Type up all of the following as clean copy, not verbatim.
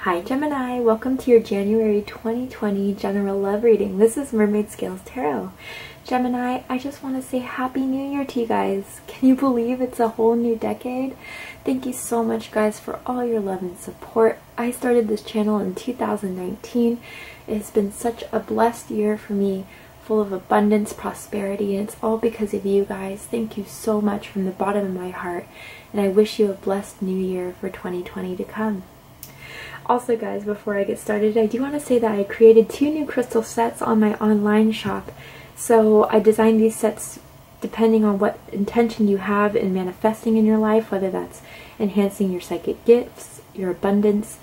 Hi Gemini, welcome to your January 2020 general love reading. This is Mermaid Scales Tarot. Gemini, I just want to say Happy New Year to you guys. Can you believe it's a whole new decade? Thank you so much guys for all your love and support. I started this channel in 2019. It has been such a blessed year for me, full of abundance, prosperity, and it's all because of you guys. Thank you so much from the bottom of my heart, and I wish you a blessed new year for 2020 to come. Also guys, before I get started, I do want to say that I created 2 new crystal sets on my online shop. So I designed these sets depending on what intention you have in manifesting in your life, whether that's enhancing your psychic gifts, your abundance,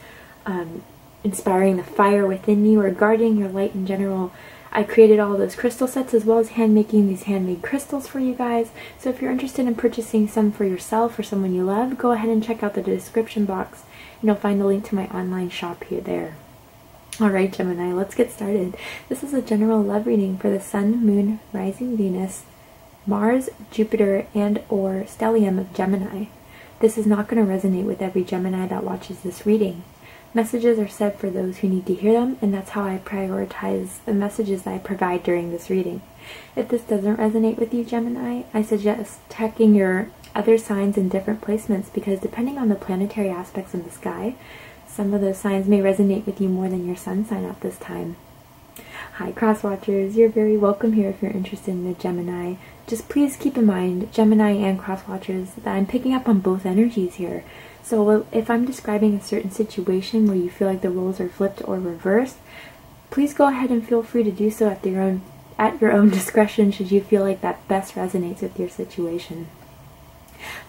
inspiring the fire within you, or guarding your light in general. I created all those crystal sets as well as hand-making these handmade crystals for you guys. So if you're interested in purchasing some for yourself or someone you love, go ahead and check out the description box. And you'll find the link to my online shop here there. Alright Gemini, let's get started. This is a general love reading for the Sun, Moon, Rising Venus, Mars, Jupiter, and or stellium of Gemini. This is not going to resonate with every Gemini that watches this reading. Messages are said for those who need to hear them, and that's how I prioritize the messages that I provide during this reading. If this doesn't resonate with you Gemini, I suggest checking your other signs in different placements, because depending on the planetary aspects in the sky, some of those signs may resonate with you more than your sun sign at this time. Hi cross watchers, you're very welcome here if you're interested in the Gemini. Just please keep in mind, Gemini and cross watchers, that I'm picking up on both energies here. So if I'm describing a certain situation where you feel like the roles are flipped or reversed, please go ahead and feel free to do so at your own discretion should you feel like that best resonates with your situation.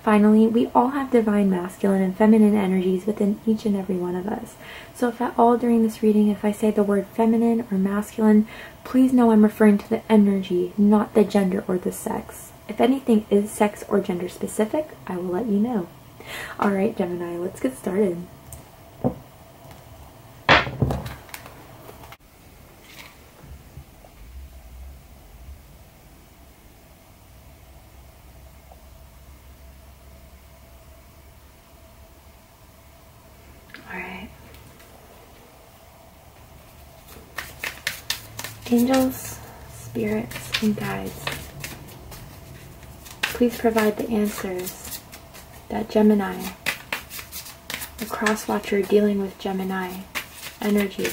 Finally, we all have divine masculine and feminine energies within each and every one of us. So if at all during this reading, if I say the word feminine or masculine, please know I'm referring to the energy, not the gender or the sex. If anything is sex or gender specific, I will let you know. Alright Gemini, let's get started. Alright. Angels, spirits, and guides, please provide the answers that Gemini, the cross-watcher dealing with Gemini energy,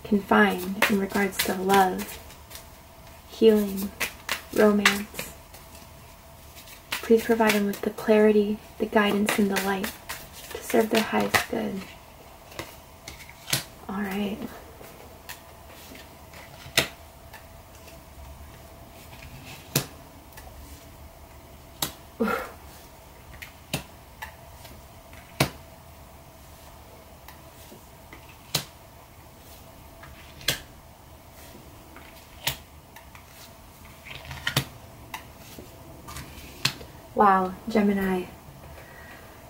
can find in regards to love, healing, romance. Please provide them with the clarity, the guidance, and the light to serve their highest good. Alright. Wow, Gemini.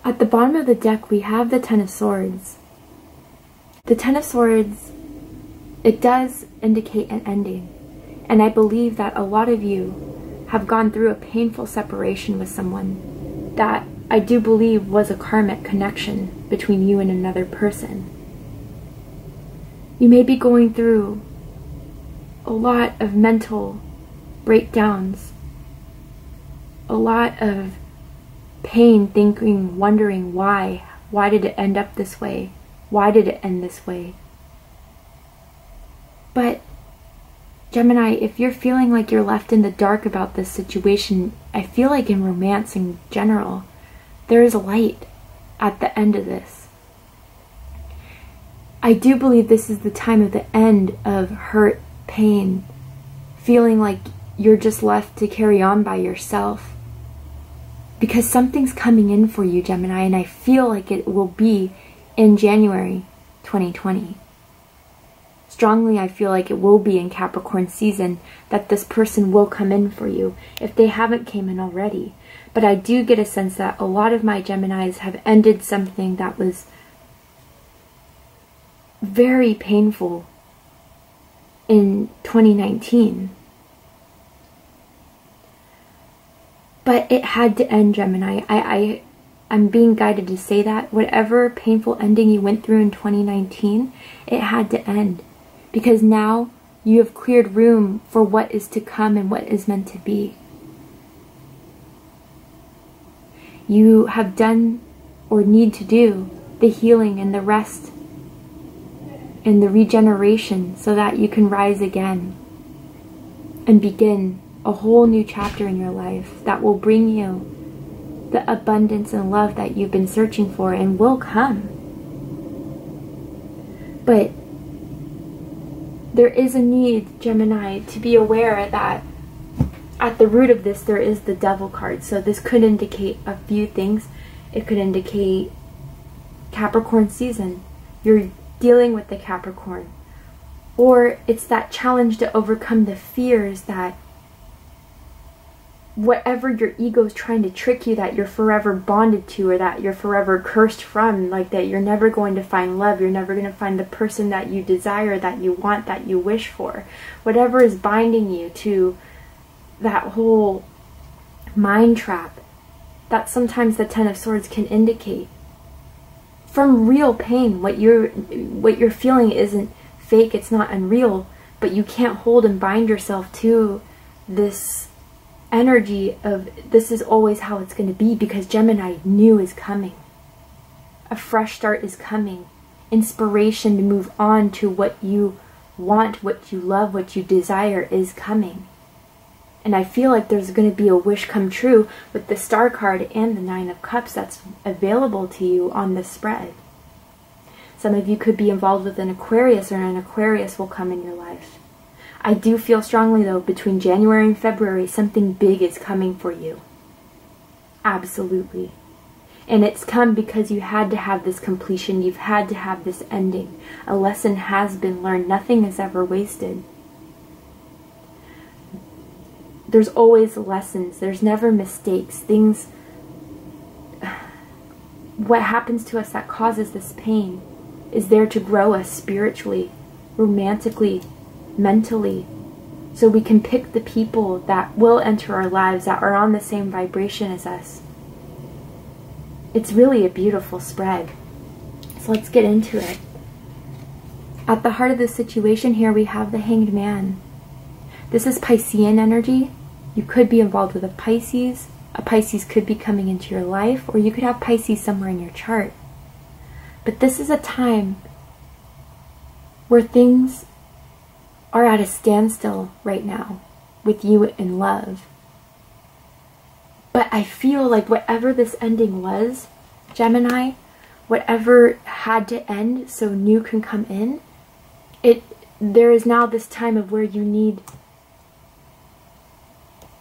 At the bottom of the deck, we have the Ten of Swords. The Ten of Swords, it does indicate an ending. And I believe that a lot of you have gone through a painful separation with someone that I do believe was a karmic connection between you and another person. You may be going through a lot of mental breakdowns, a lot of pain, thinking, wondering why did it end up this way? Why did it end this way? But Gemini, if you're feeling like you're left in the dark about this situation, I feel like in romance in general, there is a light at the end of this. I do believe this is the time of the end of hurt, pain, feeling like you're just left to carry on by yourself. Because something's coming in for you, Gemini, and I feel like it will be in January 2020. Strongly, I feel like it will be in Capricorn season that this person will come in for you if they haven't came in already. But I do get a sense that a lot of my Geminis have ended something that was very painful in 2019. But it had to end, Gemini. I'm being guided to say that whatever painful ending you went through in 2019, it had to end. Because now you have cleared room for what is to come and what is meant to be. You have done or need to do the healing and the rest and the regeneration so that you can rise again and begin a whole new chapter in your life that will bring you the abundance and love that you've been searching for and will come. But there is a need, Gemini, to be aware that at the root of this there is the Devil card. So this could indicate a few things. It could indicate Capricorn season. You're dealing with the Capricorn. Or it's that challenge to overcome the fears that whatever your ego is trying to trick you that you're forever bonded to, or that you're forever cursed from, like that you're never going to find love, you're never going to find the person that you desire, that you want, that you wish for. Whatever is binding you to that whole mind trap that sometimes the Ten of Swords can indicate. From real pain, what you're feeling isn't fake, it's not unreal, but you can't hold and bind yourself to this energy of this is always how it's going to be, because Gemini, new is coming. A fresh start is coming. Inspiration to move on to what you want, what you love, what you desire is coming. And I feel like there's going to be a wish come true with the Star card and the Nine of Cups that's available to you on this spread. Some of you could be involved with an Aquarius, or an Aquarius will come in your life. I do feel strongly, though, between January and February, something big is coming for you. Absolutely. And it's come because you had to have this completion. You've had to have this ending. A lesson has been learned. Nothing is ever wasted. There's always lessons. There's never mistakes. Things... What happens to us that causes this pain is there to grow us spiritually, romantically, mentally, so we can pick the people that will enter our lives that are on the same vibration as us. It's really a beautiful spread. So let's get into it. At the heart of this situation here, we have the Hanged Man. This is Piscean energy. You could be involved with a Pisces. A Pisces could be coming into your life, or you could have Pisces somewhere in your chart. But this is a time where things are at a standstill right now with you in love. But I feel like whatever this ending was, Gemini, whatever had to end so new can come in, there is now this time of where you need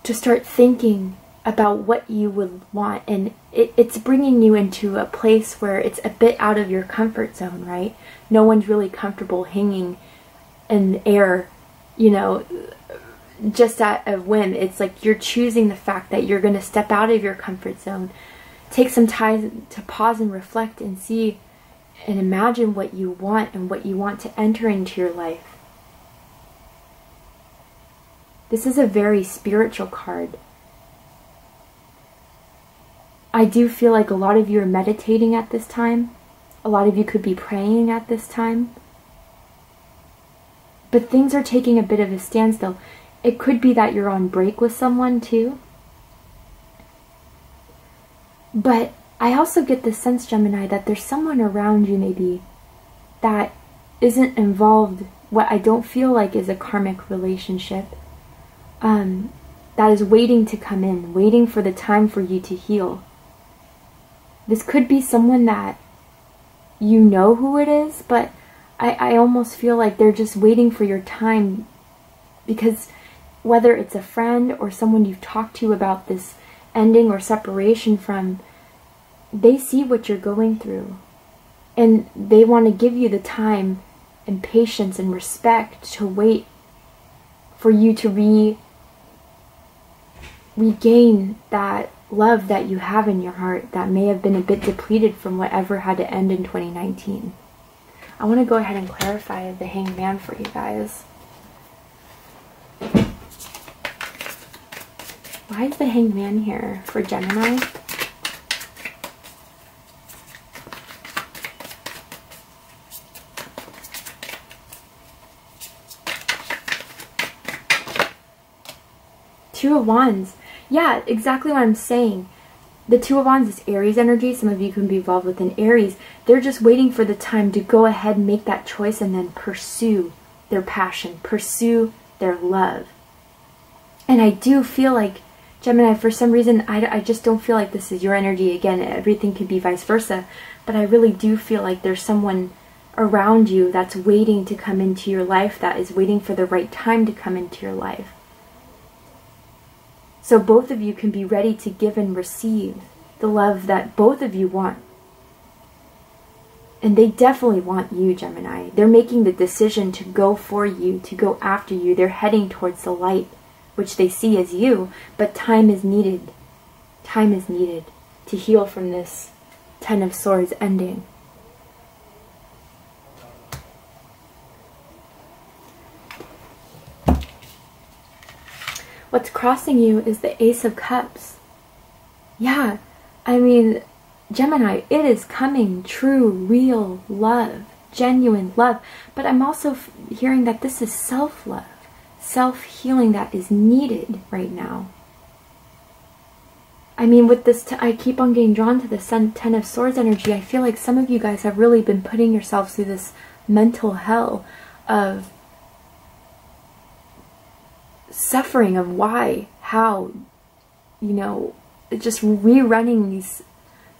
to start thinking about what you would want, and it's bringing you into a place where it's a bit out of your comfort zone, right? No one's really comfortable hanging in the air, you know, just at a whim. It's like you're choosing the fact that you're going to step out of your comfort zone. Take some time to pause and reflect and see and imagine what you want and what you want to enter into your life. This is a very spiritual card. I do feel like a lot of you are meditating at this time. A lot of you could be praying at this time. But things are taking a bit of a standstill. It could be that you're on break with someone too. But I also get the sense, Gemini, that there's someone around you maybe that isn't involved, what I don't feel like is a karmic relationship, that is waiting to come in, waiting for the time for you to heal. This could be someone that you know who it is, but I almost feel like they're just waiting for your time, because whether it's a friend or someone you've talked to about this ending or separation from, they see what you're going through and they want to give you the time and patience and respect to wait for you to regain that love that you have in your heart that may have been a bit depleted from whatever had to end in 2019. I want to go ahead and clarify the Hanged Man for you guys. Why is the Hanged Man here for Gemini? Two of Wands. Yeah, exactly what I'm saying. The Two of Wands is Aries energy. Some of you can be involved with an Aries. They're just waiting for the time to go ahead and make that choice and then pursue their passion, pursue their love. And I do feel like, Gemini, for some reason, I just don't feel like this is your energy. Again, everything could be vice versa. But I really do feel like there's someone around you that's waiting to come into your life, that is waiting for the right time to come into your life. So both of you can be ready to give and receive the love that both of you want. And they definitely want you, Gemini. They're making the decision to go for you, to go after you. They're heading towards the light, which they see as you, but time is needed. Time is needed to heal from this Ten of Swords ending. What's crossing you is the Ace of Cups. Yeah, I mean, Gemini, it is coming. True, real love, genuine love. But I'm also hearing that this is self-love, self-healing that is needed right now. I mean, with this, I keep on getting drawn to the Ten of Swords energy. I feel like some of you guys have really been putting yourselves through this mental hell of suffering, of why, how, you know, just rerunning these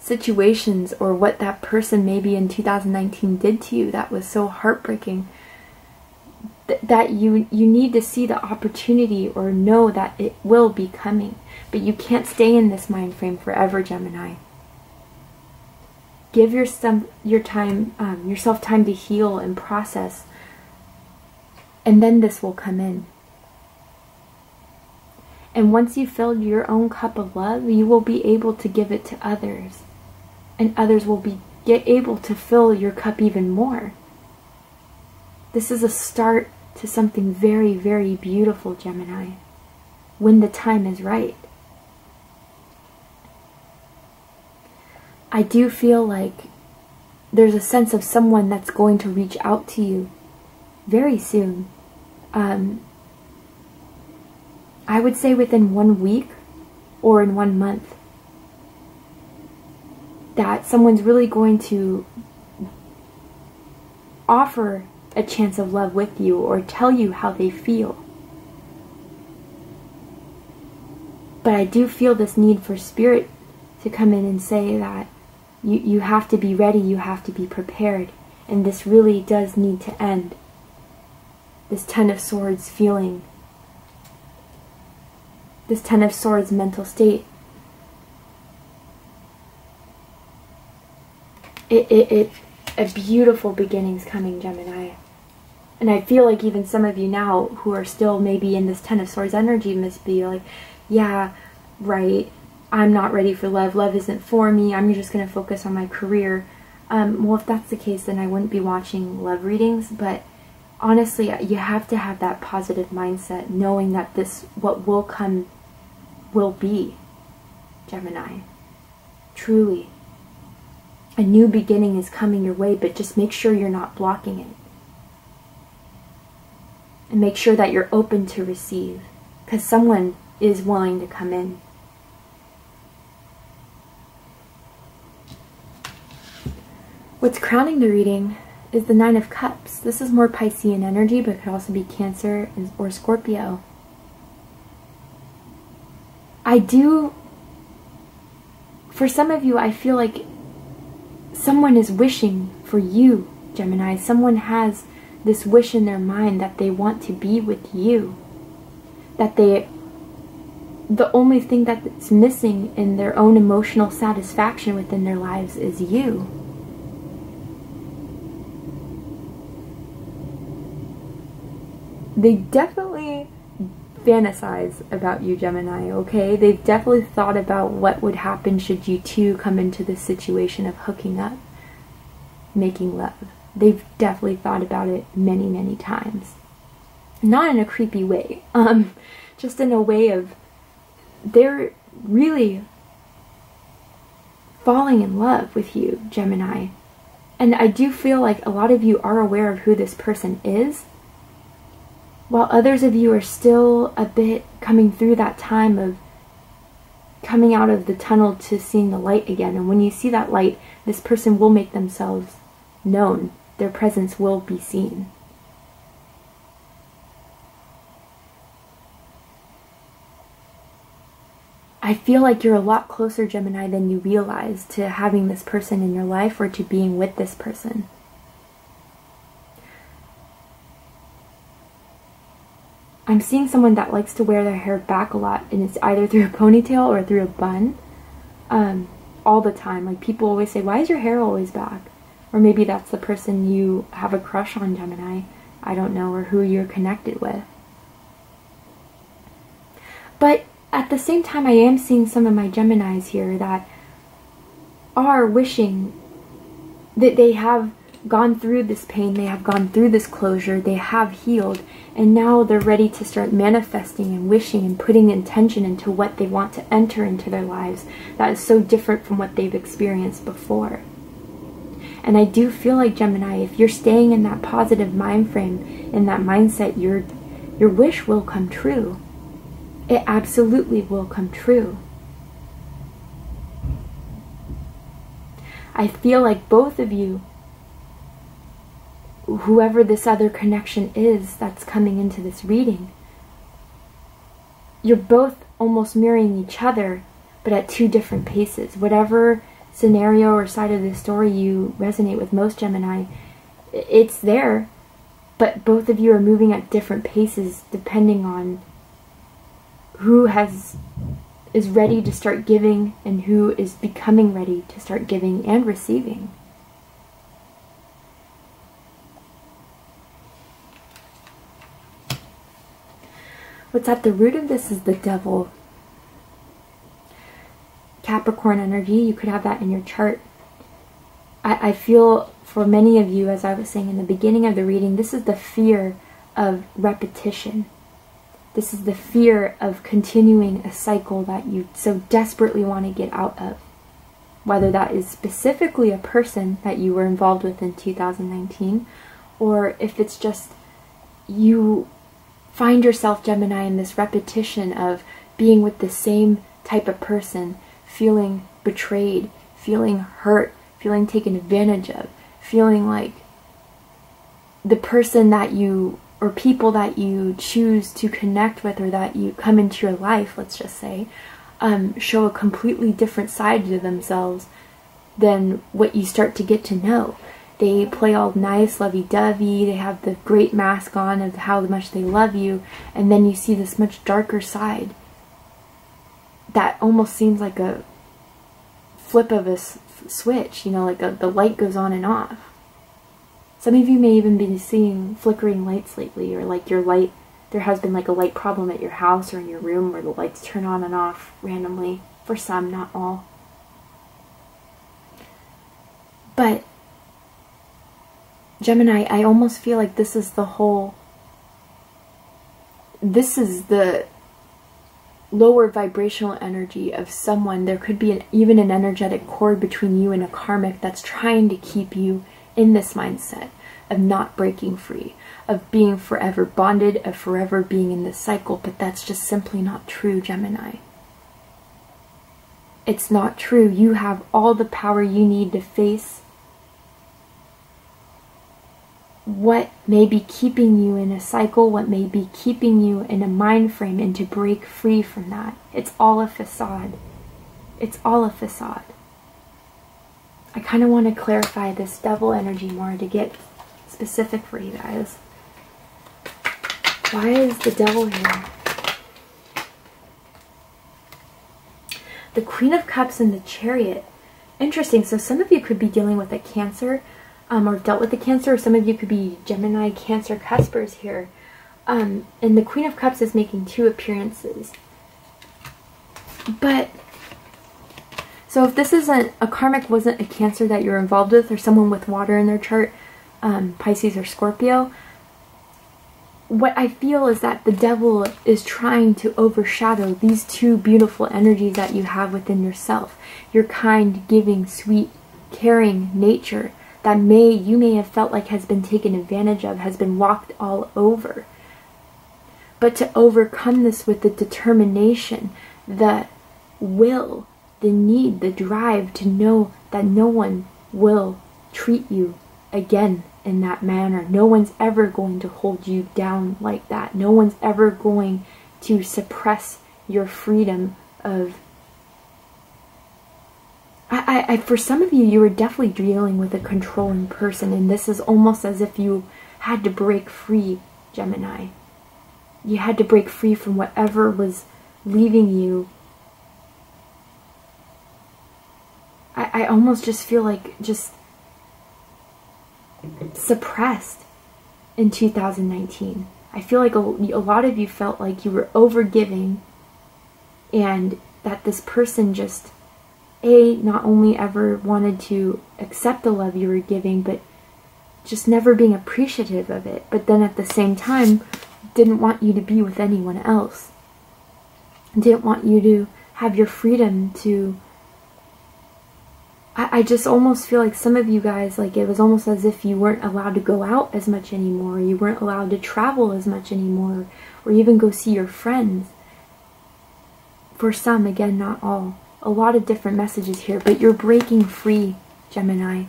situations, or what that person maybe in 2019 did to you that was so heartbreaking, that you need to see the opportunity or know that it will be coming. But you can't stay in this mind frame forever, Gemini. Give yourself time to heal and process, and then this will come in. And once you've filled your own cup of love, you will be able to give it to others. And others will get able to fill your cup even more. This is a start to something very, very beautiful, Gemini, when the time is right. I do feel like there's a sense of someone that's going to reach out to you very soon. I would say within 1 week or in 1 month, that someone's really going to offer a chance of love with you or tell you how they feel. But I do feel this need for Spirit to come in and say that you have to be ready, you have to be prepared, and this really does need to end. This Ten of Swords feeling, this Ten of Swords mental state. A beautiful beginning's coming, Gemini. And I feel like even some of you now who are still maybe in this Ten of Swords energy must be like, yeah, right, I'm not ready for love. Love isn't for me. I'm just going to focus on my career. Well, if that's the case, then I wouldn't be watching love readings. But honestly, you have to have that positive mindset, knowing that this, what will come, will be, Gemini. Truly. A new beginning is coming your way, but just make sure you're not blocking it. And make sure that you're open to receive, because someone is willing to come in. What's crowning the reading is the Nine of Cups. This is more Piscean energy, but it could also be Cancer or Scorpio. For some of you, I feel like someone is wishing for you, Gemini. Someone has this wish in their mind that they want to be with you. That the only thing that's missing in their own emotional satisfaction within their lives is you. They definitely fantasize about you, Gemini, okay? They've definitely thought about what would happen should you two come into this situation of hooking up, making love. They've definitely thought about it many, many times. Not in a creepy way, just in a way of they're really falling in love with you, Gemini. And I do feel like a lot of you are aware of who this person is. while others of you are still a bit coming through that time of coming out of the tunnel to seeing the light again. And when you see that light, this person will make themselves known. Their presence will be seen. I feel like you're a lot closer, Gemini, than you realize to having this person in your life or to being with this person. I'm seeing someone that likes to wear their hair back a lot, and it's either through a ponytail or through a bun all the time. Like, people always say, why is your hair always back? Or maybe that's the person you have a crush on, Gemini. I don't know, or who you're connected with. But at the same time, I am seeing some of my Geminis here that are wishing that they have gone through this pain, they have gone through this closure, they have healed, and now they're ready to start manifesting and wishing and putting intention into what they want to enter into their lives that is so different from what they've experienced before. And I do feel like, Gemini, if you're staying in that positive mind frame, in that mindset, your wish will come true. It absolutely will come true. I feel like both of you, whoever this other connection is that's coming into this reading, you're both almost mirroring each other, but at two different paces. Whatever scenario or side of the story you resonate with most, Gemini, it's there, but both of you are moving at different paces depending on who is ready to start giving and who is becoming ready to start giving and receiving. What's at the root of this is the Devil. Capricorn energy, you could have that in your chart. I feel for many of you, as I was saying in the beginning of the reading, this is the fear of repetition. This is the fear of continuing a cycle that you so desperately want to get out of. Whether that is specifically a person that you were involved with in 2019, or if it's just you find yourself, Gemini, in this repetition of being with the same type of person, feeling betrayed, feeling hurt, feeling taken advantage of, feeling like the person that you, or people that you choose to connect with or that you come into your life, let's just say, show a completely different side to themselves than what you start to get to know. They play all nice, lovey-dovey, they have the great mask on of how much they love you, and then you see this much darker side that almost seems like a flip of a switch, you know, like the light goes on and off. Some of you may even be seeing flickering lights lately, or like your light, there has been like a light problem at your house or in your room where the lights turn on and off randomly. For some, not all. But Gemini, I almost feel like this is the lower vibrational energy of someone. There could be even an energetic cord between you and a karmic that's trying to keep you in this mindset of not breaking free, of being forever bonded, of forever being in this cycle. But that's just simply not true, Gemini. It's not true. You have all the power you need to face what may be keeping you in a cycle, what may be keeping you in a mind frame, and to break free from that. It's all a facade. It's all a facade. I kind of want to clarify this Devil energy more to get specific for you guys. Why is the Devil here? The Queen of Cups and the Chariot. Interesting. So some of you could be dealing with a Cancer, or dealt with the Cancer, or some of you could be Gemini, Cancer cuspers here. And the Queen of Cups is making two appearances. But so if this isn't a karmic, wasn't a Cancer that you're involved with, or someone with water in their chart, Pisces or Scorpio, what I feel is that the Devil is trying to overshadow these two beautiful energies that you have within yourself. Your kind, giving, sweet, caring nature that you may have felt like has been taken advantage of, has been walked all over. but to overcome this with the determination, the will, the need, the drive to know that no one will treat you again in that manner. No one's ever going to hold you down like that. No one's ever going to suppress your freedom of... for some of you, you were definitely dealing with a controlling person, and this is almost as if you had to break free, Gemini. You had to break free from whatever was leaving you. I almost just feel like just suppressed in 2019. I feel like a lot of you felt like you were overgiving, and that this person just, not only ever wanted to accept the love you were giving, but just never being appreciative of it. But then at the same time, didn't want you to be with anyone else. Didn't want you to have your freedom to... I just almost feel like some of you guys, like, it was almost as if you weren't allowed to go out as much anymore. You weren't allowed to travel as much anymore, or even go see your friends. For some, again, not all. A lot of different messages here, but you're breaking free, Gemini.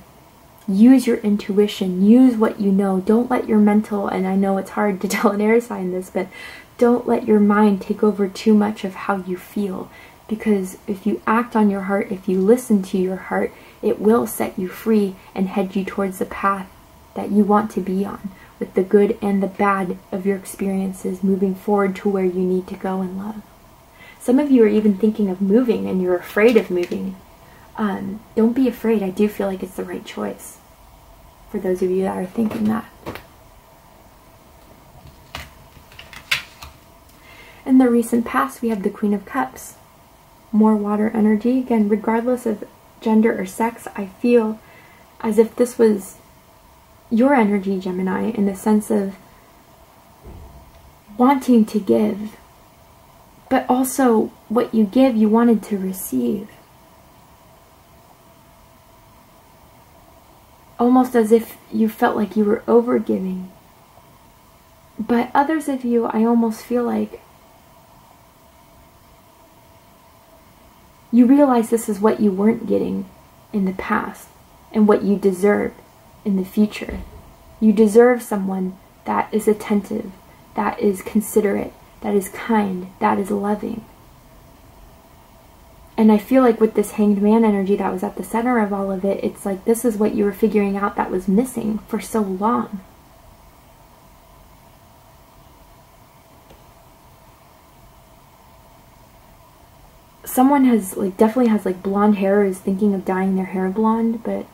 Use your intuition. Use what you know. Don't let your mental, and I know it's hard to tell an air sign this, but don't let your mind take over too much of how you feel. Because if you act on your heart, if you listen to your heart, it will set you free and head you towards the path that you want to be on, with the good and the bad of your experiences, moving forward to where you need to go in love. Some of you are even thinking of moving, and you're afraid of moving. Don't be afraid. I do feel like it's the right choice, for those of you that are thinking that. In the recent past, we have the Queen of Cups. More water energy. Again, regardless of gender or sex, I feel as if this was your energy, Gemini, in the sense of wanting to give, but also what you give, you wanted to receive. Almost as if you felt like you were overgiving. But others of you, I almost feel like you realize this is what you weren't getting in the past and what you deserve in the future. You deserve someone that is attentive, that is considerate, that is kind, that is loving. And I feel like with this Hanged Man energy that was at the center of all of it, it's like this is what you were figuring out that was missing for so long. Someone has, like, definitely has, like, blonde hair, is thinking of dyeing their hair blonde, but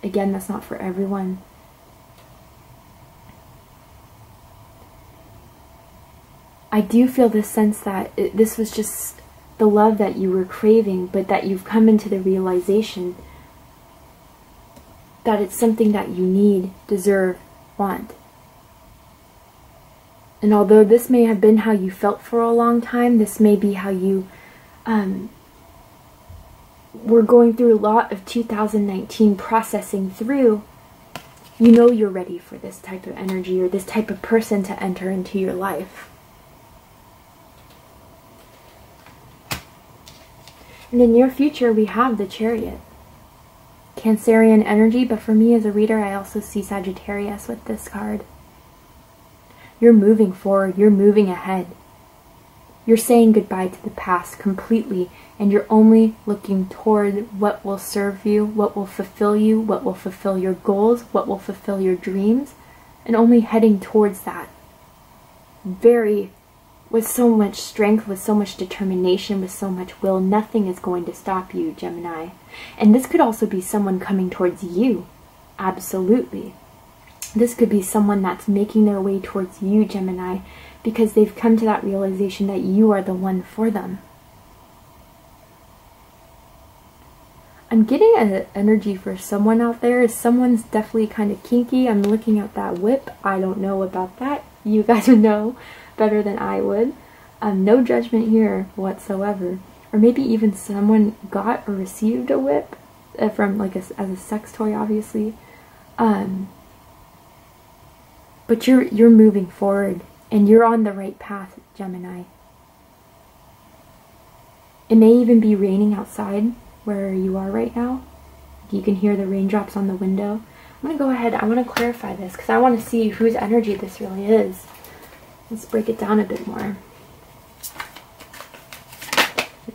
again, that's not for everyone. I do feel this sense that this was just the love that you were craving, but that you've come into the realization that it's something that you need, deserve, want. And although this may have been how you felt for a long time, this may be how you were going through a lot of 2019 processing through, you know you're ready for this type of energy or this type of person to enter into your life. In the near future, we have the Chariot. Cancerian energy, but for me as a reader, I also see Sagittarius with this card. You're moving forward, you're moving ahead. You're saying goodbye to the past completely, and you're only looking toward what will serve you, what will fulfill you, what will fulfill your goals, what will fulfill your dreams, and only heading towards that. With so much strength, with so much determination, with so much will, nothing is going to stop you, Gemini. And this could also be someone coming towards you. Absolutely. This could be someone that's making their way towards you, Gemini, because they've come to that realization that you are the one for them. I'm getting an energy for someone out there. Someone's definitely kind of kinky. I'm looking at that whip. I don't know about that. You guys would know better than I would. No judgment here whatsoever. Or maybe even someone got or received a whip from, like, as a sex toy, obviously. But you're moving forward, And you're on the right path, Gemini. It may even be raining outside where you are right now. You can hear the raindrops on the window. I'm going to go ahead, I want to clarify this because I want to see whose energy this really is. Let's break it down a bit more.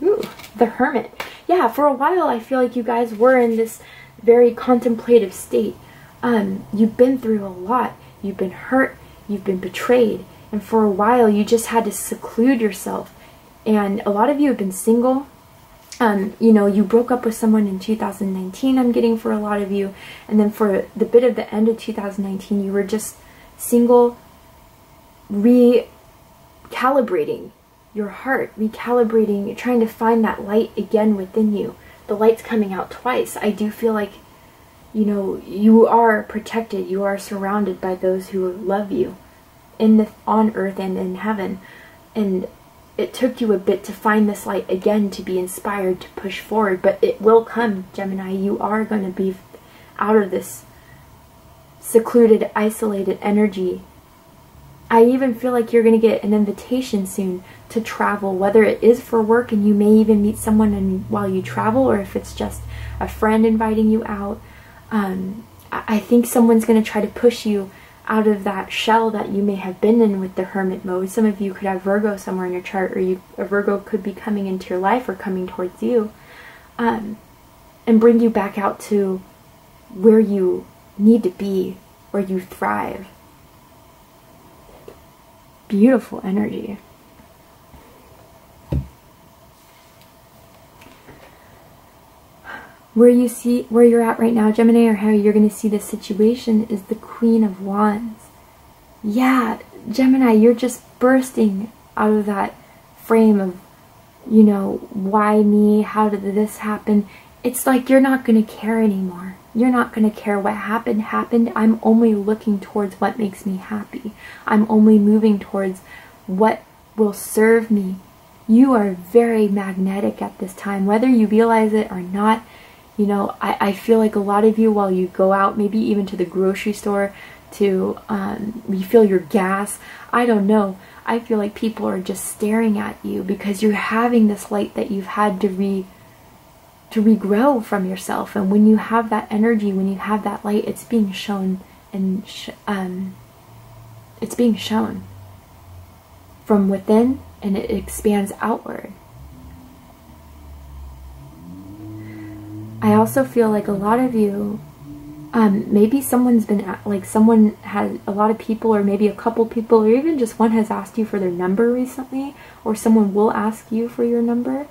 Ooh, the Hermit. Yeah, for a while I feel like you guys were in this very contemplative state. You've been through a lot. You've been hurt. You've been betrayed. And for a while you just had to seclude yourself. And a lot of you have been single. You know, you broke up with someone in 2019, I'm getting for a lot of you. And then for the bit of the end of 2019, you were just single, recalibrating your heart, recalibrating, trying to find that light again within you. The light's coming out twice. I do feel like, you know, you are protected. You are surrounded by those who love you on earth and in heaven. And it took you a bit to find this light again, to be inspired to push forward, but it will come, Gemini. You are going to be out of this secluded, isolated energy. I even feel like you're going to get an invitation soon to travel, whether it is for work and you may even meet someone while you travel, or if it's just a friend inviting you out. I think someone's going to try to push you out of that shell that you may have been in with the Hermit mode. Some of you could have Virgo somewhere in your chart, or a Virgo could be coming into your life or coming towards you, and bring you back out to where you need to be, where you thrive. Beautiful energy. Where you're at right now, Gemini, or how you're going to see this situation is the Queen of Wands. Yeah, Gemini, you're just bursting out of that frame of, you know, why me? How did this happen? It's like you're not going to care anymore. You're not going to care what happened. I'm only looking towards what makes me happy. I'm only moving towards what will serve me. You are very magnetic at this time, whether you realize it or not. You know, I feel like a lot of you, while you go out, maybe even to the grocery store to refill your gas, I don't know, I feel like people are just staring at you because you're having this light that you've had to regrow from yourself. And when you have that energy, when you have that light, it's being shown, and it's being shown from within, and it expands outward. I also feel like a lot of you, maybe someone's been, like someone has, a lot of people, or maybe a couple people, or even just one has asked you for their number recently, or someone will ask you for your number.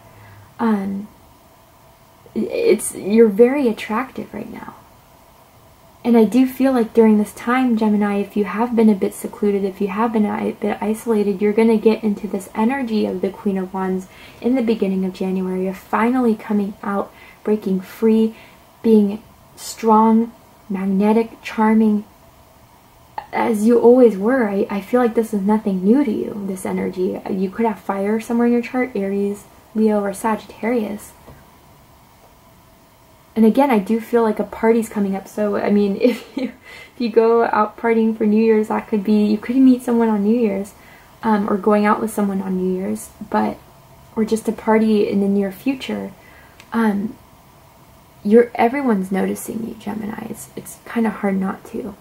You're very attractive right now. And I do feel like during this time, Gemini, if you have been a bit secluded, if you have been a bit isolated, you're going to get into this energy of the Queen of Wands in the beginning of January, of finally coming out, breaking free, being strong, magnetic, charming, as you always were. I feel like this is nothing new to you, this energy. You could have fire somewhere in your chart, Aries, Leo, or Sagittarius. And again, I do feel like a party's coming up. So, I mean, if you go out partying for New Year's, that could be, you could meet someone on New Year's, or going out with someone on New Year's, or just a party in the near future. Everyone's noticing you, Gemini. It's kind of hard not to.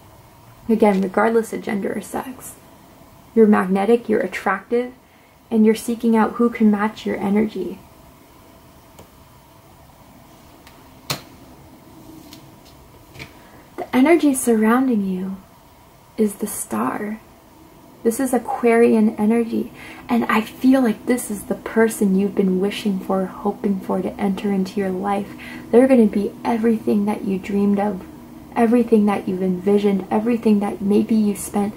Again, regardless of gender or sex. You're magnetic, you're attractive, and you're seeking out who can match your energy. The energy surrounding you is the star. This is Aquarian energy, and I feel like this is the person you've been wishing for, hoping for to enter into your life. They're going to be everything that you dreamed of, everything that you've envisioned, everything that maybe you spent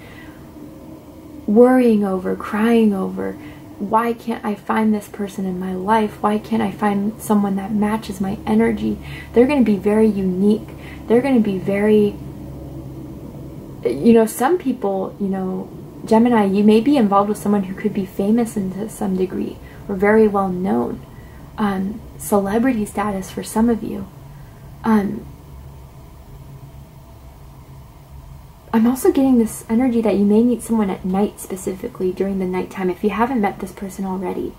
worrying over, crying over. Why can't I find this person in my life? Why can't I find someone that matches my energy? They're going to be very unique. They're going to be very, you know, some people, you know, Gemini, you may be involved with someone who could be famous to some degree, or very well known. Celebrity status for some of you. I'm also getting this energy that you may meet someone at night, specifically during the nighttime, if you haven't met this person already.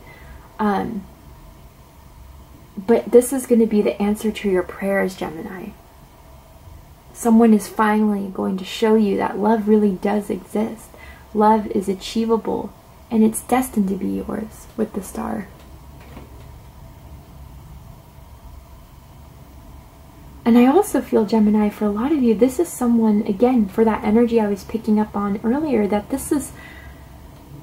But this is going to be the answer to your prayers, Gemini. Someone is finally going to show you that love really does exist. Love is achievable, and it's destined to be yours with the star. And I also feel, Gemini, for a lot of you, this is someone, again, for that energy I was picking up on earlier, that this is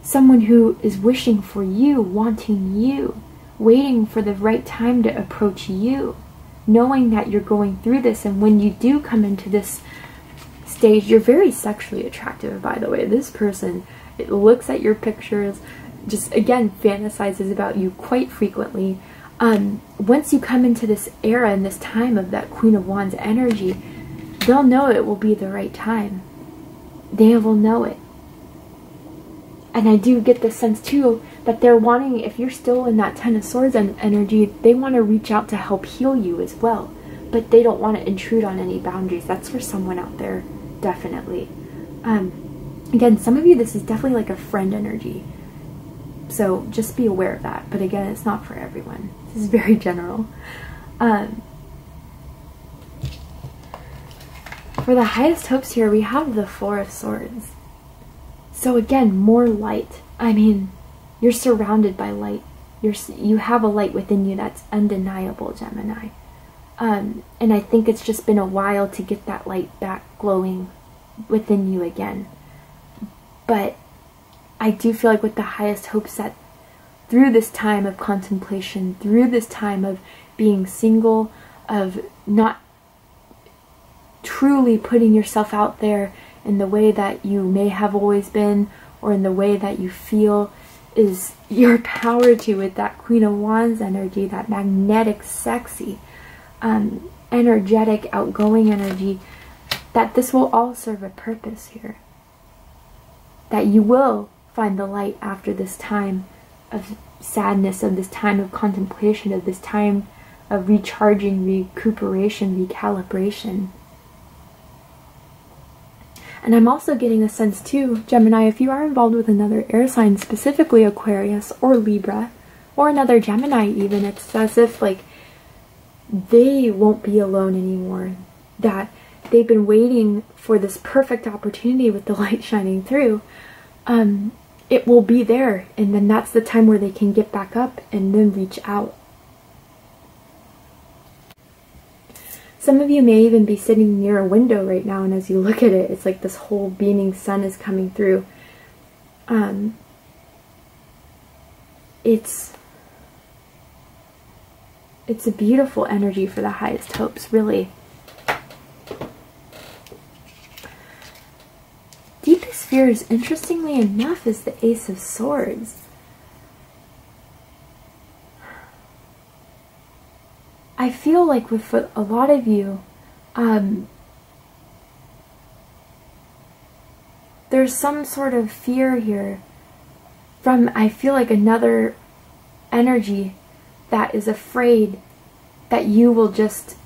someone who is wishing for you, wanting you, waiting for the right time to approach you, knowing that you're going through this. And when you do come into this stage, you're very sexually attractive, by the way. This person, it looks at your pictures, just, again, fantasizes about you quite frequently. Once you come into this era and this time of that Queen of Wands energy, they'll know it will be the right time. They will know it. And I do get the sense too that they're wanting, if you're still in that Ten of Swords energy, they want to reach out to help heal you as well. But they don't want to intrude on any boundaries. That's for someone out there, definitely. Again, some of you, this is definitely like a friend energy. So just be aware of that. But again, it's not for everyone. This is very general. For the highest hopes here, we have the Four of Swords. So again, more light. I mean, you're surrounded by light. You have a light within you that's undeniable, Gemini. And I think it's just been a while to get that light back glowing within you again. But I do feel like with the highest hopes that through this time of contemplation, through this time of being single, of not truly putting yourself out there in the way that you may have always been, or in the way that you feel is your power to, with that Queen of Wands energy, that magnetic, sexy, energetic, outgoing energy, that this will all serve a purpose here. That you will find the light after this time of sadness, of this time of contemplation, of this time of recharging, recuperation, recalibration. And I'm also getting a sense too, Gemini, if you are involved with another air sign, specifically Aquarius or Libra, or another Gemini even, it's as if like they won't be alone anymore. That they've been waiting for this perfect opportunity with the light shining through. It will be there, and then that's the time where they can get back up and then reach out. Some of you may even be sitting near a window right now, and as you look at it, it's like this whole beaming sun is coming through. It's a beautiful energy for the highest hopes, really. Deepest fears, interestingly enough, is the Ace of Swords. I feel like with a lot of you, there's some sort of fear here from, I feel like, another energy that is afraid that you will just,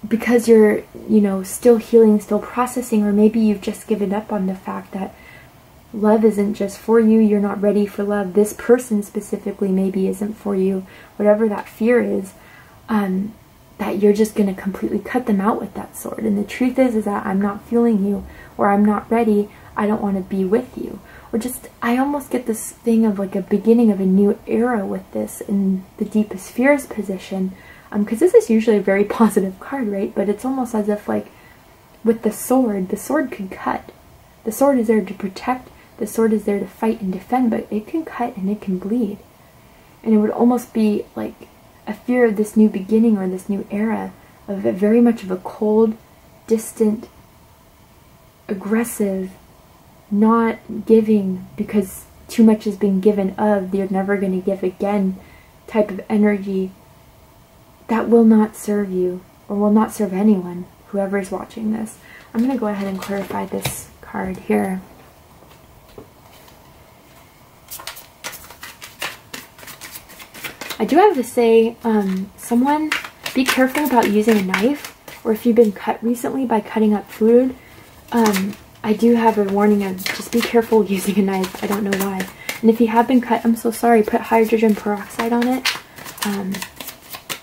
because you're, you know, still healing, still processing, or maybe you've just given up on the fact that love isn't just for you, you're not ready for love, this person specifically maybe isn't for you, whatever that fear is, that you're just going to completely cut them out with that sword. And the truth is that I'm not feeling you, or I'm not ready, I don't want to be with you. Or just, I almost get this thing of like a beginning of a new era with this in the deepest fears position. Because this is usually a very positive card, right? But it's almost as if, like, with the sword could cut. The sword is there to protect, the sword is there to fight and defend, but it can cut and it can bleed. And it would almost be like a fear of this new beginning or this new era, of a very much of a cold, distant, aggressive, not giving because too much has been given of, they're never going to give again type of energy. That will not serve you, or will not serve anyone, whoever's watching this. I'm going to go ahead and clarify this card here. I do have to say, someone, be careful about using a knife, or if you've been cut recently by cutting up food, I do have a warning of just be careful using a knife. I don't know why. And if you have been cut, I'm so sorry. Put hydrogen peroxide on it.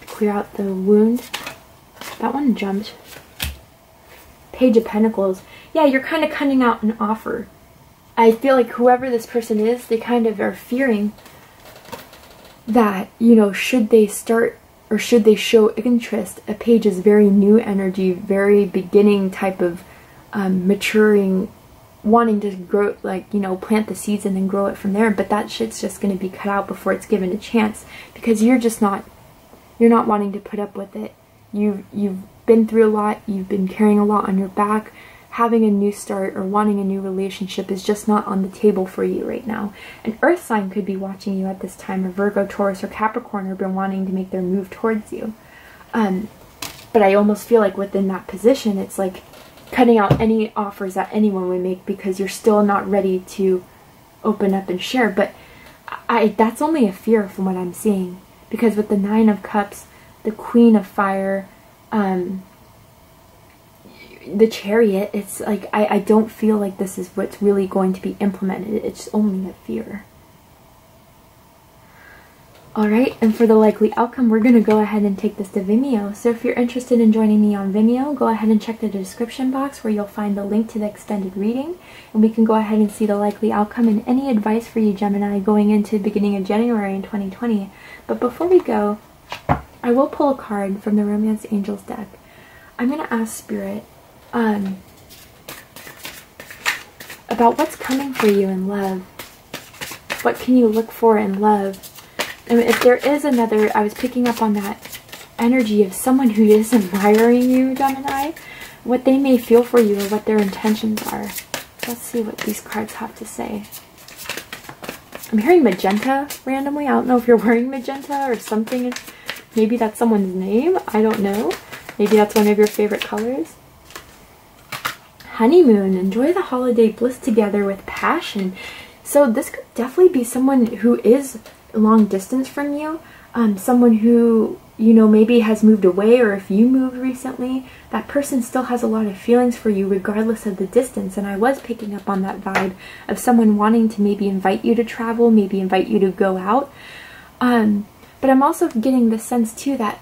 Clear out the wound. That one jumped. Page of Pentacles. Yeah, you're kind of cutting out an offer. I feel like whoever this person is, they kind of are fearing that, you know, should they start or should they show interest. A page is very new energy, very beginning type of maturing, wanting to grow, like, you know, plant the seeds and then grow it from there. But that shit's just going to be cut out before it's given a chance, because you're not wanting to put up with it. You've been through a lot. You've been carrying a lot on your back. Having a new start or wanting a new relationship is just not on the table for you right now. An earth sign could be watching you at this time, or Virgo, Taurus, or Capricorn, or been wanting to make their move towards you. But I almost feel like within that position, it's like cutting out any offers that anyone would make because you're still not ready to open up and share. But that's only a fear from what I'm seeing, because with the Nine of Cups, the Queen of Fire, the Chariot, it's like I don't feel like this is what's really going to be implemented. It's only a fear. Alright, and for the likely outcome, we're going to go ahead and take this to Vimeo. So if you're interested in joining me on Vimeo, go ahead and check the description box where you'll find the link to the extended reading, and we can go ahead and see the likely outcome and any advice for you, Gemini, going into the beginning of January in 2020. But before we go, I will pull a card from the Romance Angels deck. I'm going to ask Spirit about what's coming for you in love. What can you look for in love? And if there is another, I was picking up on that energy of someone who is admiring you, Gemini, what they may feel for you or what their intentions are. Let's see what these cards have to say. I'm hearing magenta randomly. I don't know if you're wearing magenta or something. Maybe that's someone's name. I don't know. Maybe that's one of your favorite colors. Honeymoon. Enjoy the holiday bliss together with passion. So this could definitely be someone who is long distance from you. Someone who, you know, maybe has moved away, or if you moved recently, that person still has a lot of feelings for you regardless of the distance. And I was picking up on that vibe of someone wanting to maybe invite you to travel, maybe invite you to go out. But I'm also getting the sense too that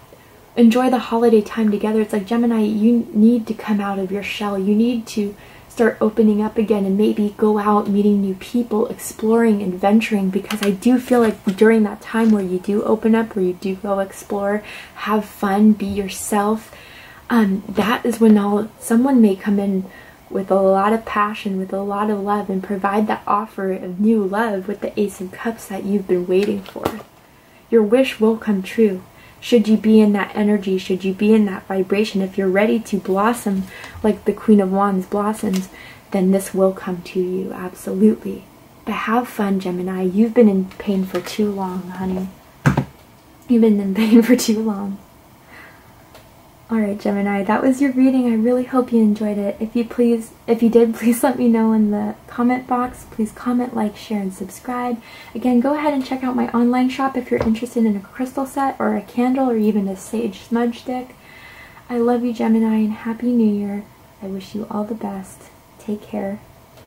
enjoy the holiday time together. It's like, Gemini, you need to come out of your shell. You need to start opening up again and maybe go out, meeting new people, exploring, adventuring, because I do feel like during that time where you do open up, where you do go explore, have fun, be yourself, that is when someone may come in with a lot of passion, with a lot of love, and provide that offer of new love with the Ace of Cups that you've been waiting for. Your wish will come true. Should you be in that energy, should you be in that vibration, if you're ready to blossom like the Queen of Wands blossoms, then this will come to you, absolutely. But have fun, Gemini. You've been in pain for too long, honey. You've been in pain for too long. Alright, Gemini, that was your reading. I really hope you enjoyed it. If you did, please let me know in the comment box. Please comment, like, share, and subscribe. Again, go ahead and check out my online shop if you're interested in a crystal set or a candle or even a sage smudge stick. I love you, Gemini, and Happy New Year. I wish you all the best. Take care.